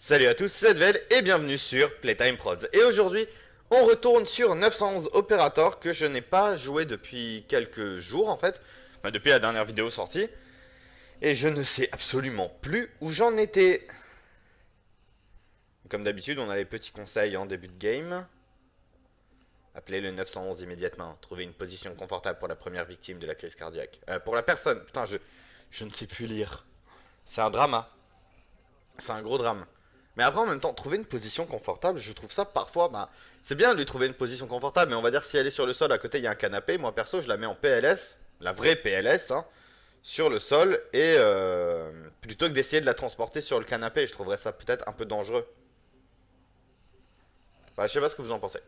Salut à tous, c'est Dvel et bienvenue sur Playtime Prods. Et aujourd'hui, on retourne sur 911 Operator que je n'ai pas joué depuis quelques jours en fait, enfin, depuis la dernière vidéo sortie. Et je ne sais absolument plus où j'en étais. Comme d'habitude, on a les petits conseils en début de game. Appelez le 911 immédiatement. Trouvez une position confortable pour la première victime de la crise cardiaque. Pour la personne, putain, je ne sais plus lire. C'est un drama. C'est un gros drame. Mais après, en même temps, trouver une position confortable, je trouve ça parfois. Bah, c'est bien de lui trouver une position confortable, mais on va dire si elle est sur le sol, à côté il y a un canapé. Moi perso, je la mets en PLS, la vraie PLS, hein, sur le sol, et plutôt que d'essayer de la transporter sur le canapé, je trouverais ça peut-être un peu dangereux. Bah, je sais pas ce que vous en pensez.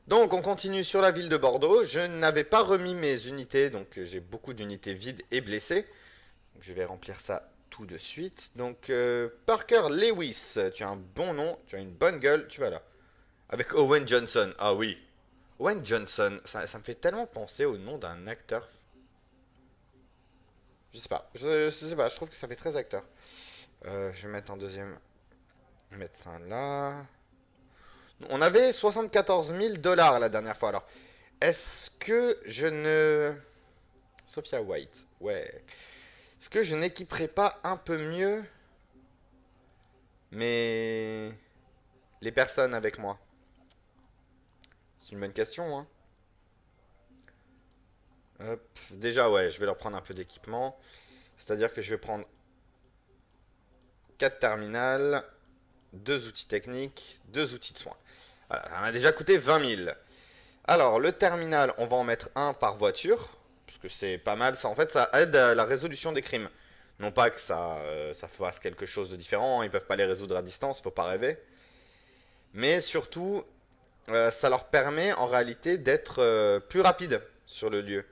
Donc, on continue sur la ville de Bordeaux. Je n'avais pas remis mes unités, donc j'ai beaucoup d'unités vides et blessées. Donc, je vais remplir ça tout de suite. Donc, Parker Lewis, tu as un bon nom, tu as une bonne gueule, tu vas là. Avec Owen Johnson, ah oui. Owen Johnson, ça me fait tellement penser au nom d'un acteur. Je sais pas, je sais pas, je trouve que ça fait très acteur. Je vais mettre un deuxième médecin là. On avait 74 000 dollars la dernière fois, alors. Est-ce que je ne... Sophia White, ouais. Est-ce que je n'équiperai pas un peu mieux mais les personnes avec moi? C'est une bonne question, hein. Hop. Déjà, ouais, je vais leur prendre un peu d'équipement. C'est-à-dire que je vais prendre 4 terminales, 2 outils techniques, 2 outils de soins. Voilà, ça m'a déjà coûté 20 000. Alors, le terminal, on va en mettre un par voiture, parce que c'est pas mal. Ça, en fait, ça aide à la résolution des crimes. Non pas que ça fasse quelque chose de différent, ils peuvent pas les résoudre à distance, faut pas rêver. Mais surtout, ça leur permet en réalité d'être plus rapide sur le lieu.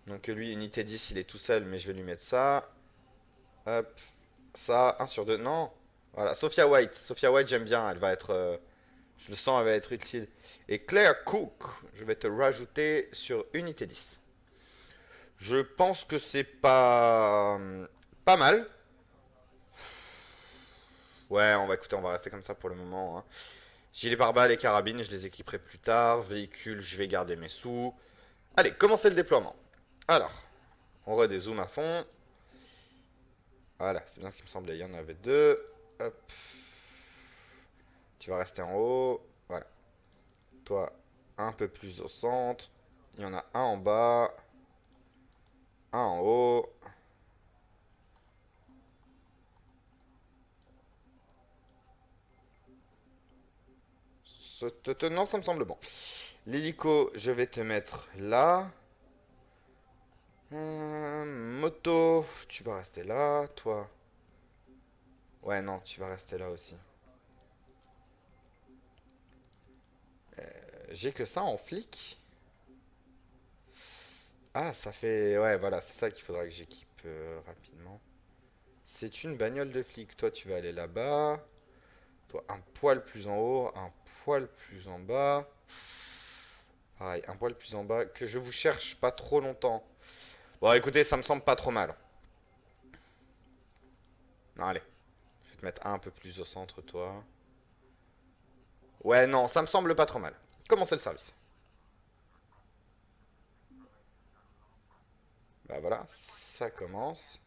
Donc lui, unité 10, il est tout seul, mais je vais lui mettre ça. Hop, ça, 1 sur 2. Non, voilà, Sophia White. Sophia White, j'aime bien, elle va être... je le sens, elle va être utile. Et Claire Cook, je vais te rajouter sur unité 10. Je pense que c'est pas mal. Ouais, on va écouter, on va rester comme ça pour le moment, hein. Gilet pare-balles et carabines, je les équiperai plus tard. Véhicule, je vais garder mes sous. Allez, commencez le déploiement. Alors, on redézoome à fond. Voilà, c'est bien ce qui me semblait. Il y en avait 2. Hop. Tu vas rester en haut. Voilà. Toi, un peu plus au centre. Il y en a un en bas. Un en haut. Non, ça me semble bon. L'hélico, je vais te mettre là. Moto, tu vas rester là. Toi. Ouais, non, tu vas rester là aussi. J'ai que ça en flic. Ah, ça fait... Ouais, voilà, c'est ça qu'il faudra que j'équipe rapidement. C'est une bagnole de flic. Toi, tu vas aller là-bas. Toi, un poil plus en haut, un poil plus en bas. Pareil, un poil plus en bas. Que je vous cherche pas trop longtemps. Bon, écoutez, ça me semble pas trop mal. Non, allez. Je vais te mettre un peu plus au centre, toi. Ouais, non, ça me semble pas trop mal. Commencez le service. Bah voilà, ça commence.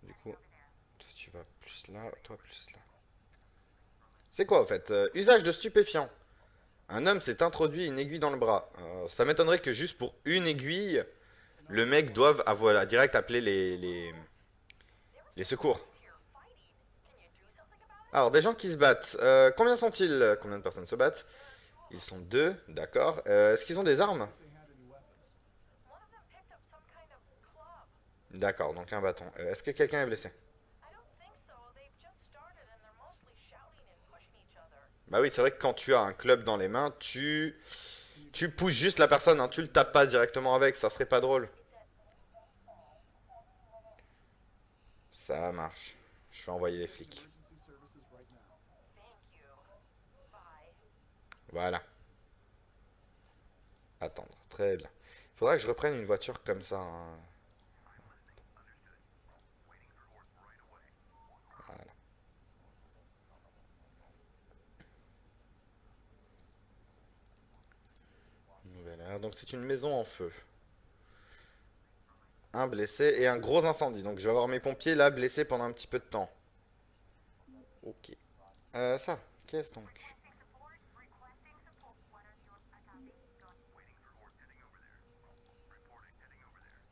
Du coup, toi, tu vas plus là, toi plus là. C'est quoi, au fait? Usage de stupéfiants. Un homme s'est introduit une aiguille dans le bras. Ça m'étonnerait que juste pour une aiguille, le mec doive voilà, direct appeler les secours. Alors, des gens qui se battent. Combien sont-ils? Combien de personnes se battent? Ils sont 2, d'accord. Est-ce qu'ils ont des armes? D'accord, donc un bâton. Est-ce que quelqu'un est blessé? Bah oui, c'est vrai que quand tu as un club dans les mains, tu pousses juste la personne, hein, tu le tapes pas directement avec, ça serait pas drôle. Ça marche. Je vais envoyer les flics. Voilà. Attendre. Très bien. Il faudra que je reprenne une voiture comme ça, hein. donc c'est une maison en feu. Un blessé et un gros incendie. Donc je vais avoir mes pompiers là blessés pendant un petit peu de temps. Ok. Ça, qu'est-ce donc?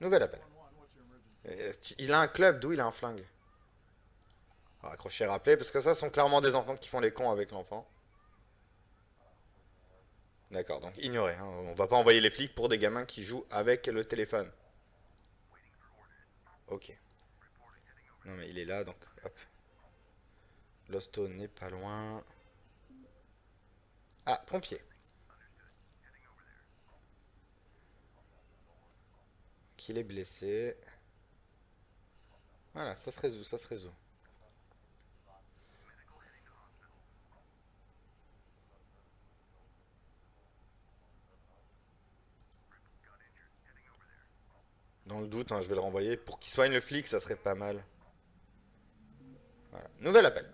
Nouvel appel. Il a un club, d'où il a un flingue? Accrocher et rappeler, parce que ça sont clairement des enfants qui font les cons avec l'enfant. D'accord, donc ignorer. Hein. On va pas envoyer les flics pour des gamins qui jouent avec le téléphone. Ok. Non mais il est là, donc hop. L'hosto n'est pas loin. Ah, pompier. Qu'il est blessé. Voilà, ça se résout, ça se résout. Dans le doute, hein, je vais le renvoyer. Pour qu'il soigne le flic, ça serait pas mal. Voilà. Nouvel appel.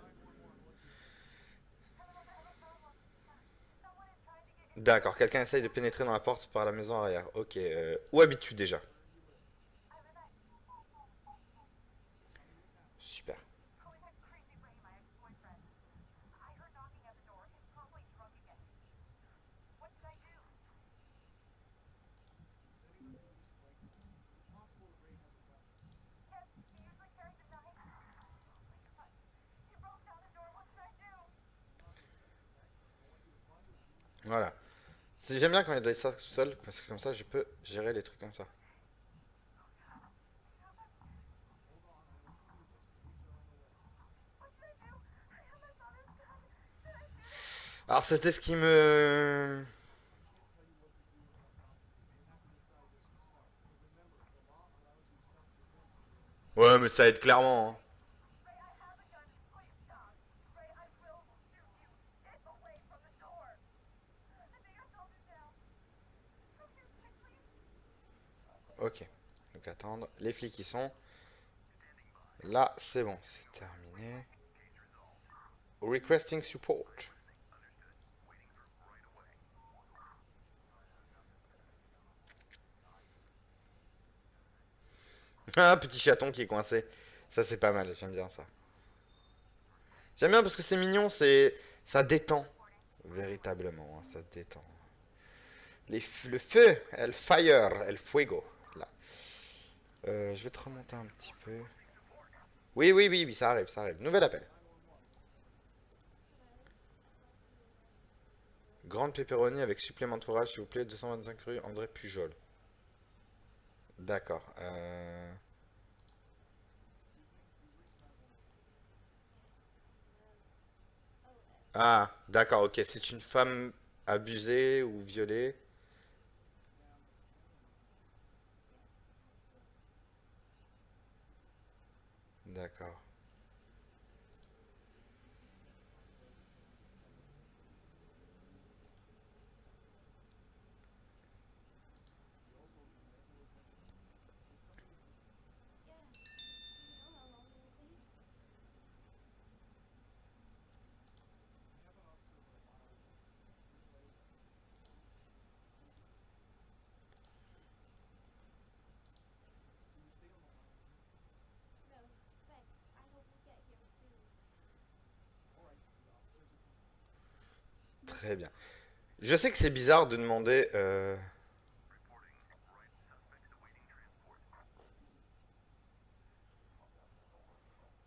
D'accord, quelqu'un essaye de pénétrer dans la porte par la maison arrière. Ok, où habites-tu déjà? Super. Voilà. J'aime bien quand il laisse ça tout seul, parce que comme ça je peux gérer les trucs comme ça. Alors c'était ce qui me... Ouais, mais ça aide clairement. Hein. Ok. Donc attendre. Les flics y sont. Là, c'est bon, c'est terminé. Requesting support. Ah, petit chaton qui est coincé. Ça, c'est pas mal, j'aime bien ça. J'aime bien parce que c'est mignon, c'est... Ça détend. Véritablement, hein, ça détend. Le feu, el fire, el fuego. Là. Je vais te remonter un petit peu. Oui, oui, oui, oui, ça arrive, ça arrive. Nouvel appel. Grande pepperoni avec supplément de fourrage, s'il vous plaît. 225 rue André Pujol. D'accord. Ah, d'accord, ok. C'est une femme abusée ou violée. D'accord. Très bien. Je sais que c'est bizarre de demander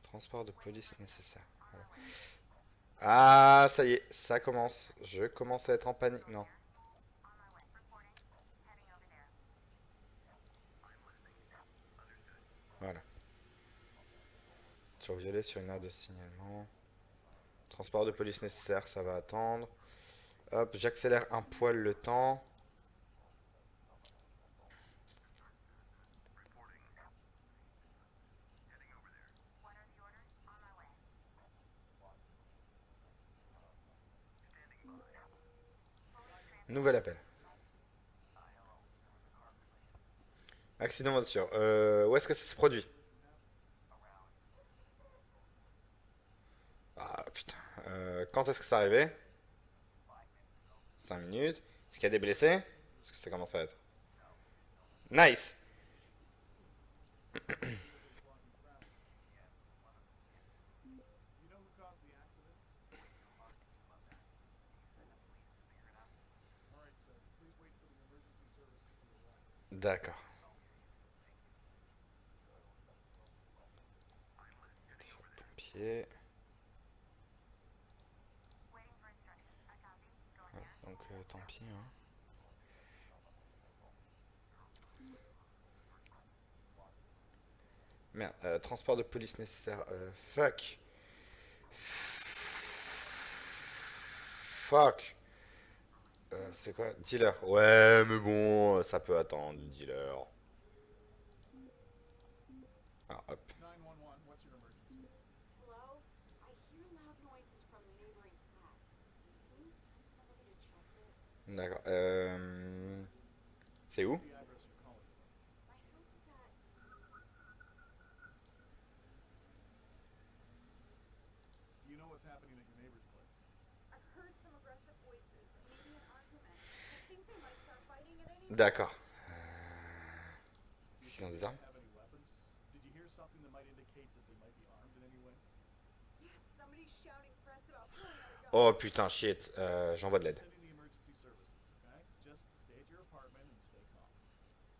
transport de police nécessaire. Voilà. Ah, ça y est, ça commence. Je commence à être en panique. Non, voilà. Surviolé sur une aire de signalement. Transport de police nécessaire, ça va attendre. Hop, j'accélère un poil le temps. Nouvel appel. Accident voiture. Où est-ce que ça s'est produit? Ah putain. Quand est-ce que c'est arrivé? 5 minutes. Est-ce qu'il y a des blessés? Parce que ça commence à être. Nice. D'accord. Pompier. Donc tant pis. Hein. Merde, transport de police nécessaire. Fuck. Fuck. C'est quoi? Dealer. Ouais, mais bon, ça peut attendre, le dealer. Alors, hop. Hello? I hear loud noises from the neighboring flat. Can you send somebody to check it? D'accord. C'est où? My house is at... I've heard some aggressive voices, maybe an argument. I think they might start fighting at any minute. D'accord. Ils ont des armes? Yes, somebody's shouting threats about pulling out a gun. Oh putain, shit. J'envoie de l'aide.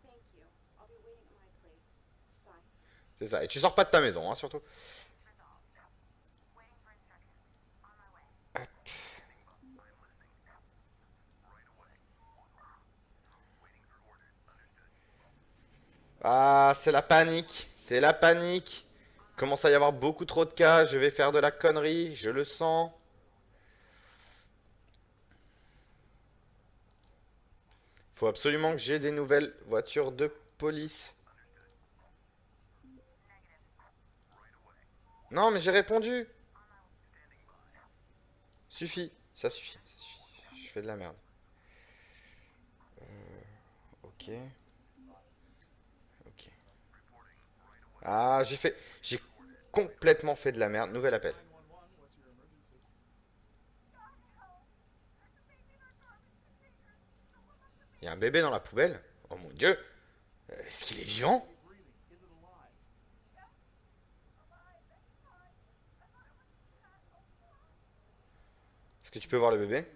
Thank you. I'll be waiting at my place. Bye. C'est ça. Et tu sors pas de ta maison, hein, surtout. Ah, c'est la panique. C'est la panique. Commence à y avoir beaucoup trop de cas. Je vais faire de la connerie. Je le sens. Faut absolument que j'ai des nouvelles voitures de police. Non, mais j'ai répondu. Suffit. Ça suffit. Ça suffit. Je fais de la merde. Ok. Ok. Ah, j'ai fait. J'ai complètement fait de la merde. Nouvel appel. Il y a un bébé dans la poubelle. Oh mon dieu. Est-ce qu'il est vivant? Est-ce que tu peux voir le bébé?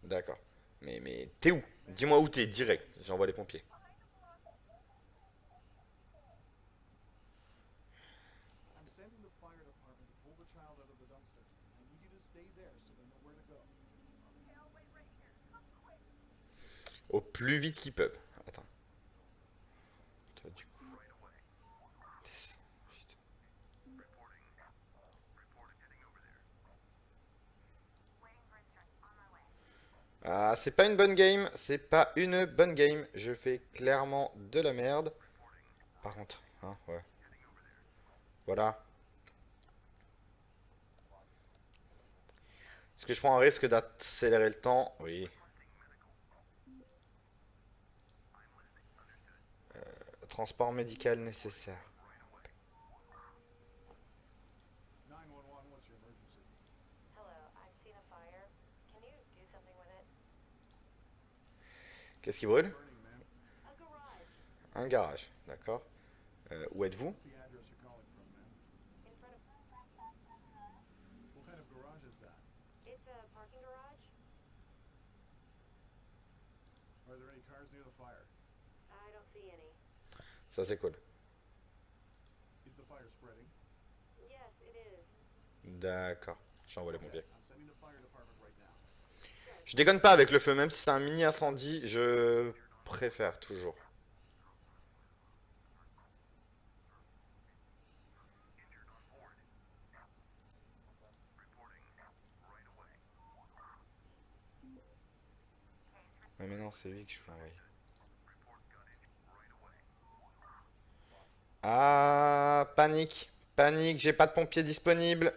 D'accord. Mais t'es où? Dis-moi où t'es, direct. J'envoie les pompiers. Au plus vite qu'ils peuvent. Attends. Toi, du coup. Ah, c'est pas une bonne game. C'est pas une bonne game. Je fais clairement de la merde. Par contre, hein, ouais. Voilà. Est-ce que je prends un risque d'accélérer le temps? Oui. Transport médical nécessaire. Hello, I've seen a fire. Can you do something with it? Qu'est-ce qui brûle? A garage. Un garage. D'accord. Où êtes-vous? In front of... It's a parking garage? I don't see any. Ça, c'est cool. Yes, it is. D'accord. J'envoie les pompiers. Good. Je déconne pas avec le feu, même si c'est un mini incendie, je préfère toujours. Mais non, c'est lui que je veux envoyer. Ah, panique. Panique, j'ai pas de pompiers disponibles.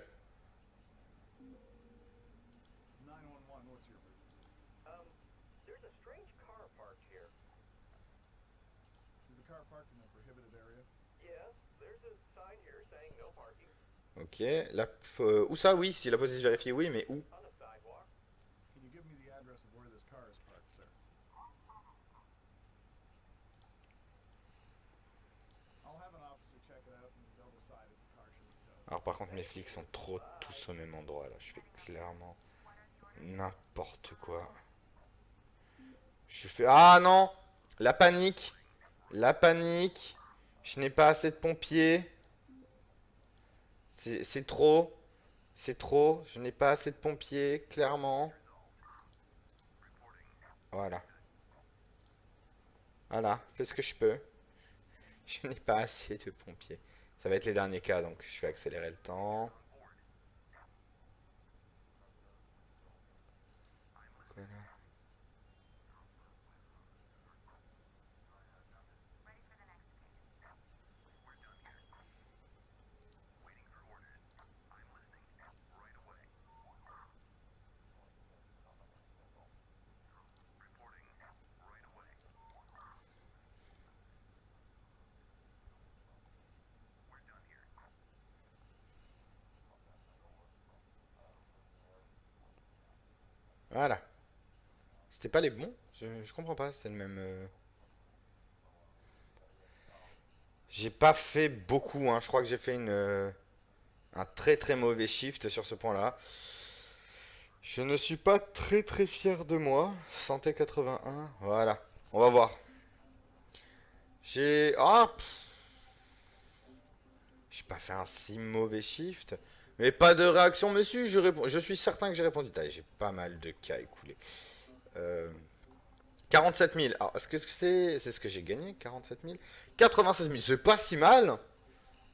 There's a strange car parked here. Yeah, there's a sign here saying no parking. Ok. Où ça? Oui, si la police vérifie, oui, mais où? On the sidewalk. Can you give me the address of where this car is parked, sir? I'll have an officer check it out and they'll decide if the car should be towed. Alors par contre, mes flics sont trop tous au même endroit, là. Je fais clairement n'importe quoi. Je fais... Ah non! La panique! La panique! Je n'ai pas assez de pompiers. C'est trop. C'est trop. Je n'ai pas assez de pompiers, clairement. Voilà. Voilà, fais ce que je peux. Je n'ai pas assez de pompiers. Ça va être les derniers cas, donc je vais accélérer le temps. Voilà. Voilà. C'était pas les bons? Je comprends pas, c'est le même... J'ai pas fait beaucoup, hein. Je crois que j'ai fait un très très mauvais shift sur ce point-là. Je ne suis pas très très fier de moi. Santé 81, voilà. On va voir. J'ai... Ah j'ai pas fait un si mauvais shift. Mais pas de réaction, monsieur. Je suis certain que j'ai répondu. J'ai pas mal de cas écoulés. 47 000. Alors, est-ce que c'est ce que j'ai gagné? 47 000 96 000. C'est pas si mal.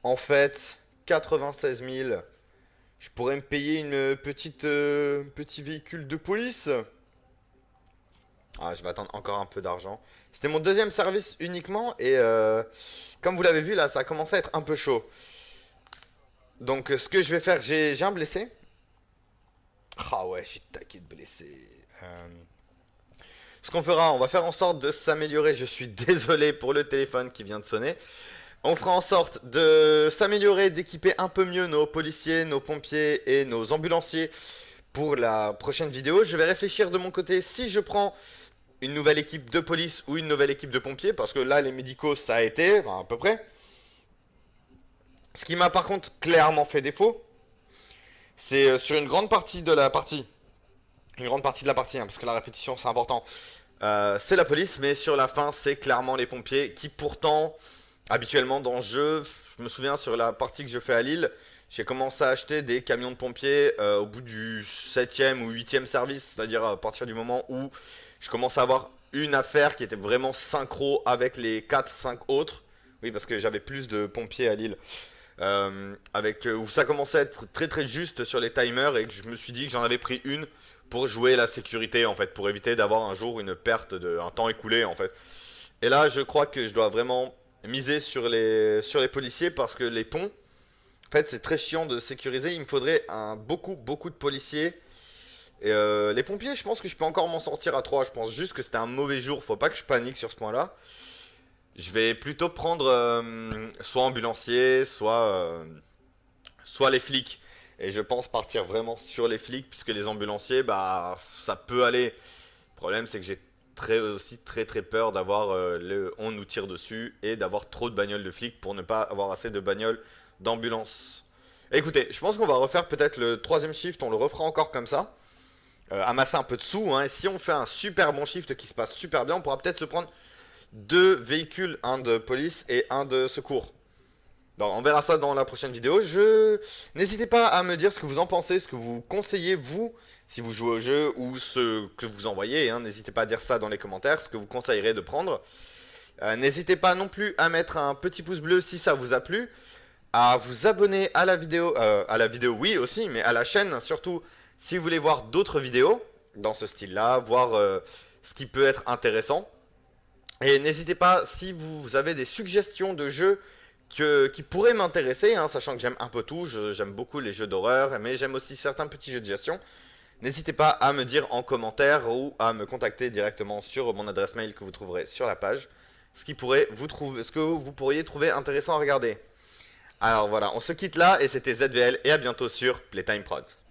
En fait, 96 000. Je pourrais me payer une petit véhicule de police. Ah, je vais attendre encore un peu d'argent. C'était mon deuxième service uniquement. Et comme vous l'avez vu, là, ça a commencé à être un peu chaud. Donc, ce que je vais faire, j'ai un blessé. Ah ouais, j'ai taqué de blessé. Ce qu'on fera, on va faire en sorte de s'améliorer. Je suis désolé pour le téléphone qui vient de sonner. On fera en sorte de s'améliorer, d'équiper un peu mieux nos policiers, nos pompiers et nos ambulanciers pour la prochaine vidéo. Je vais réfléchir de mon côté si je prends une nouvelle équipe de police ou une nouvelle équipe de pompiers. Parce que là, les médicaux, ça a été, enfin, à peu près. Ce qui m'a par contre clairement fait défaut, c'est sur une grande partie de la partie. Une grande partie de la partie, hein, parce que la répétition c'est important. C'est la police, mais sur la fin, c'est clairement les pompiers qui pourtant, habituellement dans le jeu, je me souviens sur la partie que je fais à Lille, j'ai commencé à acheter des camions de pompiers au bout du 7e ou 8e service, c'est-à-dire à partir du moment où je commence à avoir une affaire qui était vraiment synchro avec les 4-5 autres. Oui, parce que j'avais plus de pompiers à Lille. Où ça commençait à être très très juste sur les timers et que je me suis dit que j'en avais pris une pour jouer la sécurité en fait, pour éviter d'avoir un jour une perte un temps écoulé en fait. Et là je crois que je dois vraiment miser sur les policiers parce que les ponts, en fait c'est très chiant de sécuriser, il me faudrait beaucoup de policiers. Et les pompiers je pense que je peux encore m'en sortir à 3, je pense juste que c'était un mauvais jour, faut pas que je panique sur ce point là. Je vais plutôt prendre soit ambulancier, soit les flics. Et je pense partir vraiment sur les flics, puisque les ambulanciers, bah, ça peut aller. Le problème, c'est que j'ai aussi très peur d'avoir on nous tire dessus et d'avoir trop de bagnoles de flics pour ne pas avoir assez de bagnoles d'ambulance. Écoutez, je pense qu'on va refaire peut-être le troisième shift, on le refera encore comme ça. Amasser un peu de sous, hein, et si on fait un super bon shift qui se passe super bien, on pourra peut-être se prendre 2 véhicules, un de police et un de secours. Donc, on verra ça dans la prochaine vidéo. N'hésitez pas à me dire ce que vous en pensez, ce que vous conseillez vous, si vous jouez au jeu, ou ce que vous envoyez, hein. N'hésitez pas à dire ça dans les commentaires, ce que vous conseillerez de prendre. N'hésitez pas non plus à mettre un petit pouce bleu si ça vous a plu, à vous abonner à la vidéo, oui aussi, mais à la chaîne surtout, si vous voulez voir d'autres vidéos dans ce style-là, voir ce qui peut être intéressant. Et n'hésitez pas, si vous avez des suggestions de jeux qui pourraient m'intéresser, hein, sachant que j'aime un peu tout, j'aime beaucoup les jeux d'horreur, mais j'aime aussi certains petits jeux de gestion. N'hésitez pas à me dire en commentaire ou à me contacter directement sur mon adresse mail que vous trouverez sur la page, ce que vous pourriez trouver intéressant à regarder. Alors voilà, on se quitte là et c'était ZVL et à bientôt sur Playtime Prods.